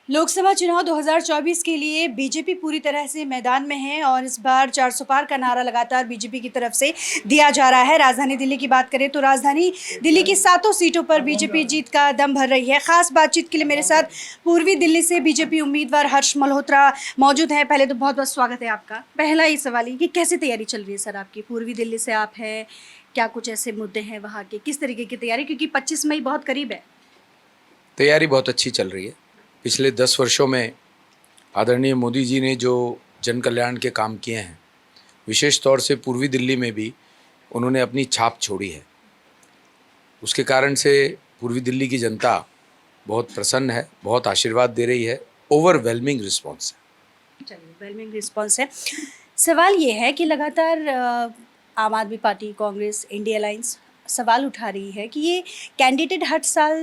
लोकसभा चुनाव 2024 के लिए बीजेपी पूरी तरह से मैदान में है और इस बार 400 पार का नारा लगातार बीजेपी की तरफ से दिया जा रहा है। राजधानी दिल्ली की बात करें तो राजधानी दिल्ली की 7 सीटों पर बीजेपी जीत का दम भर रही है। खास बातचीत के लिए मेरे साथ पूर्वी दिल्ली से बीजेपी उम्मीदवार हर्ष मल्होत्रा मौजूद हैं। पहले तो बहुत बहुत स्वागत है आपका। पहला ही सवाल ये कि कैसे तैयारी चल रही है सर आपकी? पूर्वी दिल्ली से आप हैं, क्या कुछ ऐसे मुद्दे हैं वहाँ के, किस तरीके की तैयारी, क्योंकि 25 मई बहुत करीब है। तैयारी बहुत अच्छी चल रही है। पिछले 10 वर्षों में आदरणीय मोदी जी ने जो जन कल्याण के काम किए हैं, विशेष तौर से पूर्वी दिल्ली में भी उन्होंने अपनी छाप छोड़ी है। उसके कारण से पूर्वी दिल्ली की जनता बहुत प्रसन्न है, बहुत आशीर्वाद दे रही है। ओवरवेलमिंग रिस्पॉन्स है। चलिए, वेलमिंग रिस्पॉन्स है। सवाल ये है कि लगातार आम आदमी पार्टी, कांग्रेस, इंडिया अलायंस सवाल उठा रही है कि ये कैंडिडेट हर साल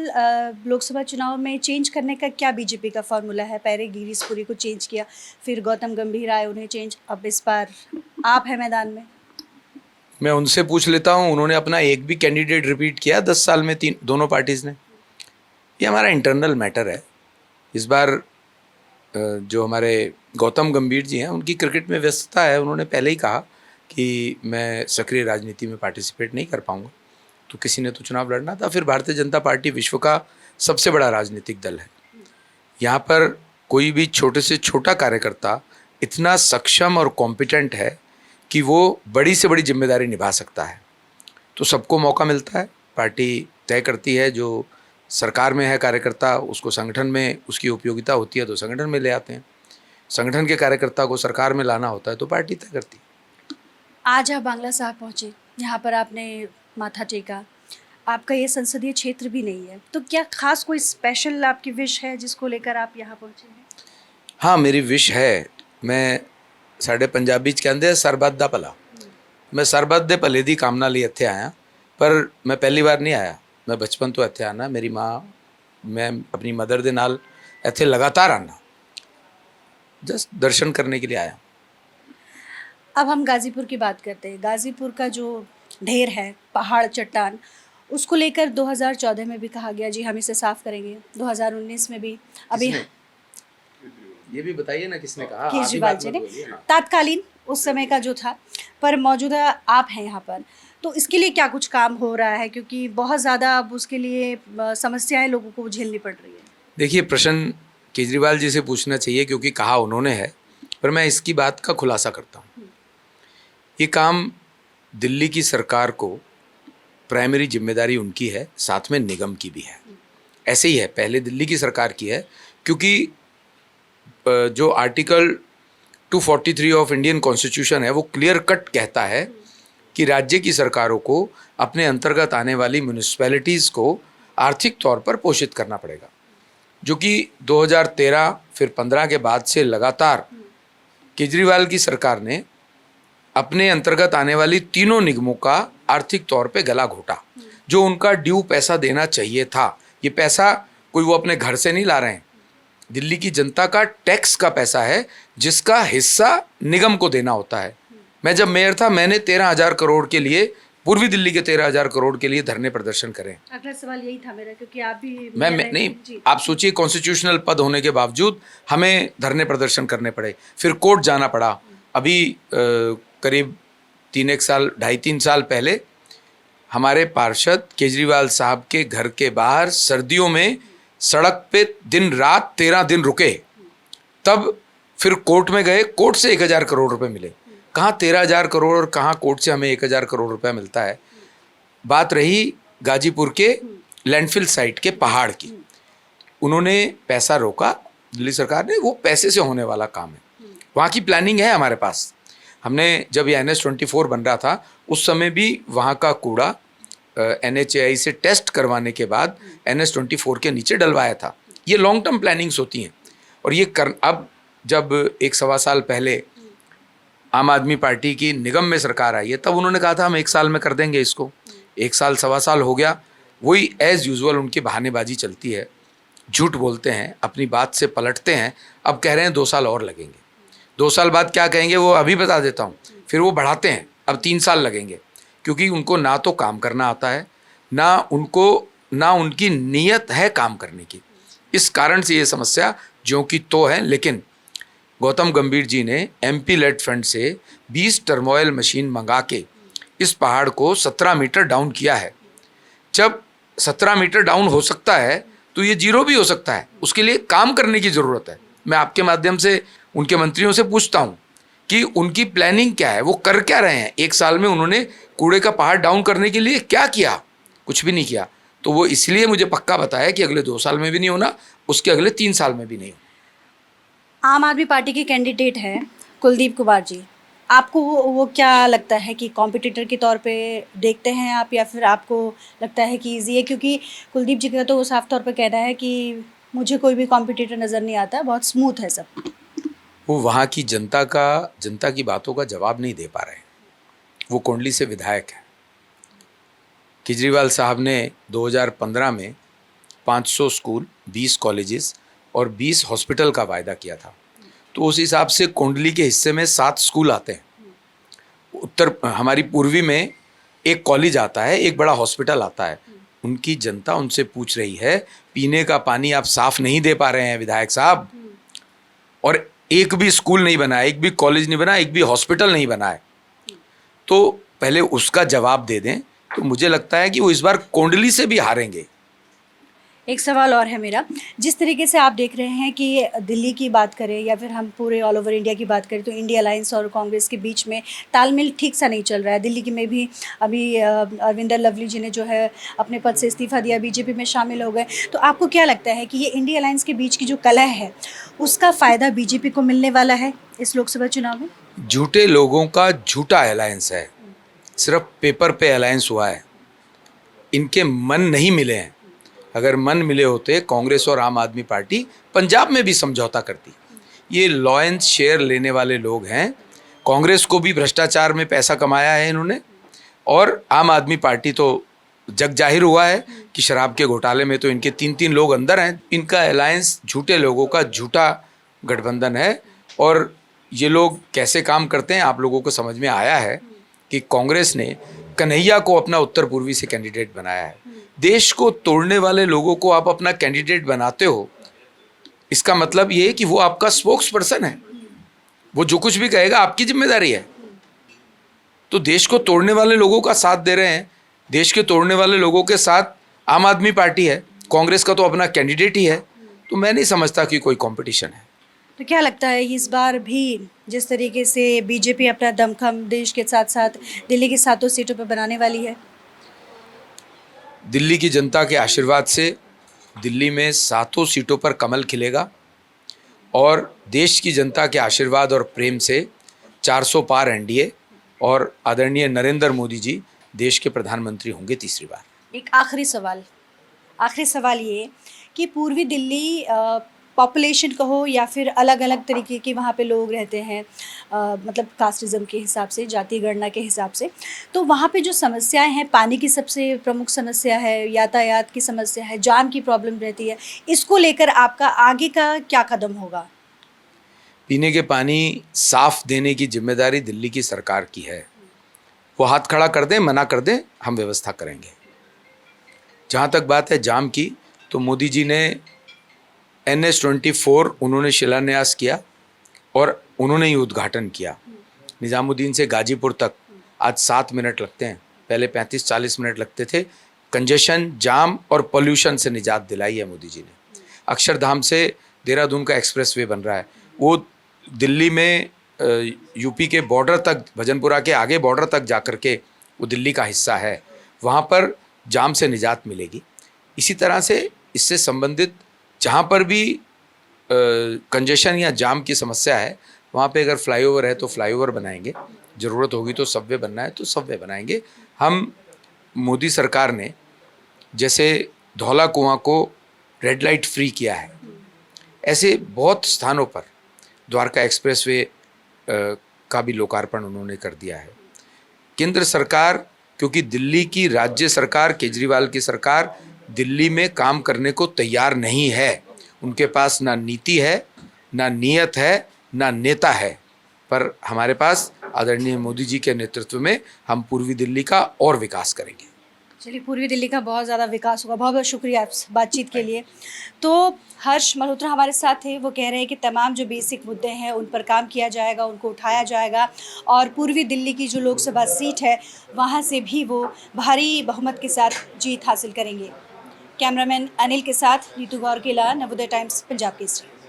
लोकसभा चुनाव में चेंज करने का क्या बीजेपी का फॉर्मूला है? पहले गिरीश पुरी को चेंज किया, फिर गौतम गंभीर आए, उन्हें चेंज, अब इस बार आप हैं मैदान में। मैं उनसे पूछ लेता हूँ, उन्होंने अपना एक भी कैंडिडेट रिपीट किया 10 साल में? दोनों पार्टीज़ ने। ये हमारा इंटरनल मैटर है। इस बार जो हमारे गौतम गंभीर जी हैं, उनकी क्रिकेट में व्यस्तता है। उन्होंने पहले ही कहा कि मैं सक्रिय राजनीति में पार्टिसिपेट नहीं कर पाऊँगा। तो किसी ने तो चुनाव लड़ना था। फिर भारतीय जनता पार्टी विश्व का सबसे बड़ा राजनीतिक दल है। यहाँ पर कोई भी छोटे से छोटा कार्यकर्ता इतना सक्षम और कॉम्पिटेंट है कि वो बड़ी से बड़ी जिम्मेदारी निभा सकता है। तो सबको मौका मिलता है। पार्टी तय करती है, जो सरकार में है कार्यकर्ता, उसको संगठन में उसकी उपयोगिता होती है तो संगठन में ले आते हैं। संगठन के कार्यकर्ता को सरकार में लाना होता है तो पार्टी तय करती है। आज आप बांग्ला साहब पहुँचे, यहाँ पर आपने माथा टेका। आपका ये संसदीय क्षेत्र भी नहीं है, तो क्या खास कोई स्पेशल आपकी विश है जिसको लेकर आप यहाँ पहुँचे हैं? हाँ, मेरी विश है। मैं साढ़े पंजाबी च कहते हैं सरबत दा भला। मैं सरबत दे भले दी कामना लिए इत्थे आया, पर मैं पहली बार नहीं आया। मैं बचपन तो इत्थे आना। मेरी माँ, मैं अपनी मदर दे नाल इत्थे लगातार आना, जस्ट दर्शन करने के लिए आया। अब हम गाज़ीपुर की बात करते हैं। गाज़ीपुर का जो ढेर है, पहाड़, चट्टान, उसको लेकर 2014 में भी कहा गया जी हम इसे साफ करेंगे, 2019 में भी। अभी ये भी बताइए ना, किसने कहा? केजरीवाल जी ने, तात्कालीन उस समय का जो था, पर मौजूदा आप हैं यहाँ पर, तो इसके लिए क्या कुछ काम हो रहा है? क्योंकि बहुत ज़्यादा अब उसके लिए समस्याएं लोगों को झेलनी पड़ रही है। देखिए, प्रश्न केजरीवाल जी से पूछना चाहिए क्योंकि कहा उन्होंने है, पर मैं इसकी बात का खुलासा करता हूँ। ये काम दिल्ली की सरकार को, प्राइमरी जिम्मेदारी उनकी है, साथ में निगम की भी है। ऐसे ही है, पहले दिल्ली की सरकार की है, क्योंकि जो आर्टिकल 243 ऑफ इंडियन कॉन्स्टिट्यूशन है वो क्लियर कट कहता है कि राज्य की सरकारों को अपने अंतर्गत आने वाली म्यूनिसिपैलिटीज़ को आर्थिक तौर पर पोषित करना पड़ेगा, जो कि 2013 फिर 15 के बाद से लगातार केजरीवाल की सरकार ने अपने अंतर्गत आने वाली तीनों निगमों का आर्थिक तौर पे गला घोटा। जो उनका ड्यू पैसा देना चाहिए था, ये पैसा कोई वो अपने घर से नहीं ला रहे हैं, दिल्ली की जनता का टैक्स का पैसा है जिसका हिस्सा निगम को देना होता है। मैं जब मेयर था, मैंने 13,000 करोड़ के लिए, पूर्वी दिल्ली के 13,000 करोड़ के लिए धरने प्रदर्शन करें। अगला सवाल यही था मेरा, क्योंकि आप भी मैं नहीं, आप सोचिए, कॉन्स्टिट्यूशनल पद होने के बावजूद हमें धरने प्रदर्शन करने पड़े, फिर कोर्ट जाना पड़ा। अभी करीब 2.5-3 साल पहले हमारे पार्षद केजरीवाल साहब के घर के बाहर सर्दियों में सड़क पे दिन रात 13 दिन रुके, तब फिर कोर्ट में गए, कोर्ट से 1,000 करोड़ रुपए मिले। कहाँ 13,000 करोड़ और कहाँ कोर्ट से हमें 1,000 करोड़ रुपया मिलता है। बात रही गाजीपुर के लैंडफिल साइट के पहाड़ की, उन्होंने पैसा रोका, दिल्ली सरकार ने। वो पैसे से होने वाला काम है, वहाँ की प्लानिंग है हमारे पास। हमने जब ये NH-24 बन रहा था, उस समय भी वहाँ का कूड़ा NHAI से टेस्ट करवाने के बाद NH-24 के नीचे डलवाया था। ये लॉन्ग टर्म प्लानिंग्स होती हैं। और ये अब जब 1-1.25 साल पहले आम आदमी पार्टी की निगम में सरकार आई है, तब उन्होंने कहा था हम 1 साल में कर देंगे इसको। 1 साल 1.25 साल हो गया, वही एज़ यूजुअल उनकी बहानेबाजी चलती है, झूठ बोलते हैं, अपनी बात से पलटते हैं। अब कह रहे हैं 2 साल और लगेंगे। 2 साल बाद क्या कहेंगे वो अभी बता देता हूँ। फिर वो बढ़ाते हैं, अब 3 साल लगेंगे, क्योंकि उनको ना तो काम करना आता है, ना उनकी नीयत है काम करने की। इस कारण से ये समस्या ज्यों की तो हैं, लेकिन गौतम गंभीर जी ने एमपी लेड फंड से 20 टर्मोइल मशीन मंगा के इस पहाड़ को 17 मीटर डाउन किया है। जब 17 मीटर डाउन हो सकता है तो ये जीरो भी हो सकता है, उसके लिए काम करने की ज़रूरत है। मैं आपके माध्यम से उनके मंत्रियों से पूछता हूँ कि उनकी प्लानिंग क्या है, वो कर क्या रहे हैं। 1 साल में उन्होंने कूड़े का पहाड़ डाउन करने के लिए क्या किया? कुछ भी नहीं किया। तो वो इसलिए मुझे पक्का बताया कि अगले 2 साल में भी नहीं होना, उसके अगले 3 साल में भी नहीं होना। आम आदमी पार्टी के कैंडिडेट हैं कुलदीप कुमार जी, आपको वो क्या लगता है कि कॉम्पिटिटर के तौर पे देखते हैं आप, या फिर आपको लगता है कि ईजी है? क्योंकि कुलदीप जी का तो साफ तौर पे कहना है कि मुझे कोई भी कॉम्पिटिटर नज़र नहीं आता, बहुत स्मूथ है सब। वो वहाँ की जनता की बातों का जवाब नहीं दे पा रहे हैं। वो कोंडली से विधायक हैं। केजरीवाल साहब ने 2015 में 500 स्कूल, 20 कॉलेजेस और 20 हॉस्पिटल का वायदा किया था। तो उस हिसाब से कोंडली के हिस्से में 7 स्कूल आते हैं। हमारी पूर्वी में एक कॉलेज आता है, एक बड़ा हॉस्पिटल आता है। उनकी जनता उनसे पूछ रही है, पीने का पानी आप साफ नहीं दे पा रहे हैं विधायक साहब, और एक भी स्कूल नहीं बना है, एक भी कॉलेज नहीं बना, एक भी हॉस्पिटल नहीं बना है। तो पहले उसका जवाब दे दें, तो मुझे लगता है कि वो इस बार कोंडली से भी हारेंगे। एक सवाल और है मेरा, जिस तरीके से आप देख रहे हैं कि दिल्ली की बात करें या फिर हम पूरे ऑल ओवर इंडिया की बात करें, तो इंडिया अलायंस और कांग्रेस के बीच में तालमेल ठीक सा नहीं चल रहा है। दिल्ली की में भी अभी अरविंदर लवली जी ने जो है अपने पद से इस्तीफा दिया, बीजेपी में शामिल हो गए। तो आपको क्या लगता है कि ये इंडिया अलायंस के बीच की जो कलह है, उसका फ़ायदा बीजेपी को मिलने वाला है इस लोकसभा चुनाव में? झूठे लोगों का झूठा अलायंस है, सिर्फ पेपर पे अलायंस हुआ है। इनके मन नहीं मिले हैं। अगर मन मिले होते, कांग्रेस और आम आदमी पार्टी पंजाब में भी समझौता करती। ये लॉ एंड शेयर लेने वाले लोग हैं। कांग्रेस को भी भ्रष्टाचार में पैसा कमाया है इन्होंने, और आम आदमी पार्टी तो जग जाहिर हुआ है कि शराब के घोटाले में तो इनके 3-3 लोग अंदर हैं। इनका अलायंस झूठे लोगों का झूठा गठबंधन है, और ये लोग कैसे काम करते हैं आप लोगों को समझ में आया है कि कांग्रेस ने कन्हैया को अपना उत्तर पूर्वी से कैंडिडेट बनाया है। देश को तोड़ने वाले लोगों को आप अपना कैंडिडेट बनाते हो, इसका मतलब ये है कि वो आपका स्पोक्स पर्सन है। वो जो कुछ भी कहेगा आपकी जिम्मेदारी है। तो देश को तोड़ने वाले लोगों का साथ दे रहे हैं। देश के तोड़ने वाले लोगों के साथ आम आदमी पार्टी है, कांग्रेस का तो अपना कैंडिडेट ही है। तो मैं नहीं समझता कि कोई कंपटीशन है। तो क्या लगता है इस बार भी जिस तरीके से बीजेपी अपना दमखम देश के साथ साथ दिल्ली की 7 सीटों पर बनाने वाली है? दिल्ली की जनता के आशीर्वाद से दिल्ली में 7 सीटों पर कमल खिलेगा, और देश की जनता के आशीर्वाद और प्रेम से 400 पार एनडीए, और आदरणीय नरेंद्र मोदी जी देश के प्रधानमंत्री होंगे तीसरी बार। एक आखिरी सवाल ये कि पूर्वी दिल्ली पॉपुलेशन कहो या फिर अलग अलग तरीके के वहाँ पे लोग रहते हैं, मतलब कास्टिज़म के हिसाब से, जाति गणना के हिसाब से, तो वहाँ पे जो समस्याएं हैं, पानी की सबसे प्रमुख समस्या है, यातायात की समस्या है, जाम की प्रॉब्लम रहती है, इसको लेकर आपका आगे का क्या कदम होगा? पीने के पानी साफ देने की जिम्मेदारी दिल्ली की सरकार की है। वो हाथ खड़ा कर दें, मना कर दें, हम व्यवस्था करेंगे। जहाँ तक बात है जाम की, तो मोदी जी ने NH-24 उन्होंने शिलान्यास किया और उन्होंने ही उद्घाटन किया। निज़ामुद्दीन से गाजीपुर तक आज 7 मिनट लगते हैं, पहले 35-40 मिनट लगते थे। कंजेशन, जाम और पोल्यूशन से निजात दिलाई है मोदी जी ने। अक्षरधाम से देहरादून का एक्सप्रेसवे बन रहा है, वो दिल्ली में यूपी के बॉर्डर तक, भजनपुरा के आगे बॉर्डर तक जाकर के वो दिल्ली का हिस्सा है, वहाँ पर जाम से निजात मिलेगी। इसी तरह से इससे संबंधित जहाँ पर भी कंजेशन या जाम की समस्या है, वहाँ पे अगर फ्लाईओवर है तो फ्लाईओवर बनाएंगे, ज़रूरत होगी तो सबवे बनना है तो सबवे बनाएंगे। हम मोदी सरकार ने जैसे धौला कुआं को रेड लाइट फ्री किया है, ऐसे बहुत स्थानों पर द्वारका एक्सप्रेसवे का भी लोकार्पण उन्होंने कर दिया है। केंद्र सरकार, क्योंकि दिल्ली की राज्य सरकार, केजरीवाल की सरकार दिल्ली में काम करने को तैयार नहीं है। उनके पास ना नीति है, ना नीयत है, ना नेता है। पर हमारे पास आदरणीय मोदी जी के नेतृत्व में हम पूर्वी दिल्ली का और विकास करेंगे। चलिए, पूर्वी दिल्ली का बहुत ज़्यादा विकास होगा। बहुत बहुत शुक्रिया आप बातचीत के लिए। तो हर्ष मल्होत्रा हमारे साथ थे, वो कह रहे हैं कि तमाम जो बेसिक मुद्दे हैं उन पर काम किया जाएगा, उनको उठाया जाएगा और पूर्वी दिल्ली की जो लोकसभा सीट है वहाँ से भी वो भारी बहुमत के साथ जीत हासिल करेंगे। कैमरामैन अनिल के साथ नीतू गौरकिला, नवोदय टाइम्स, पंजाब केसरी।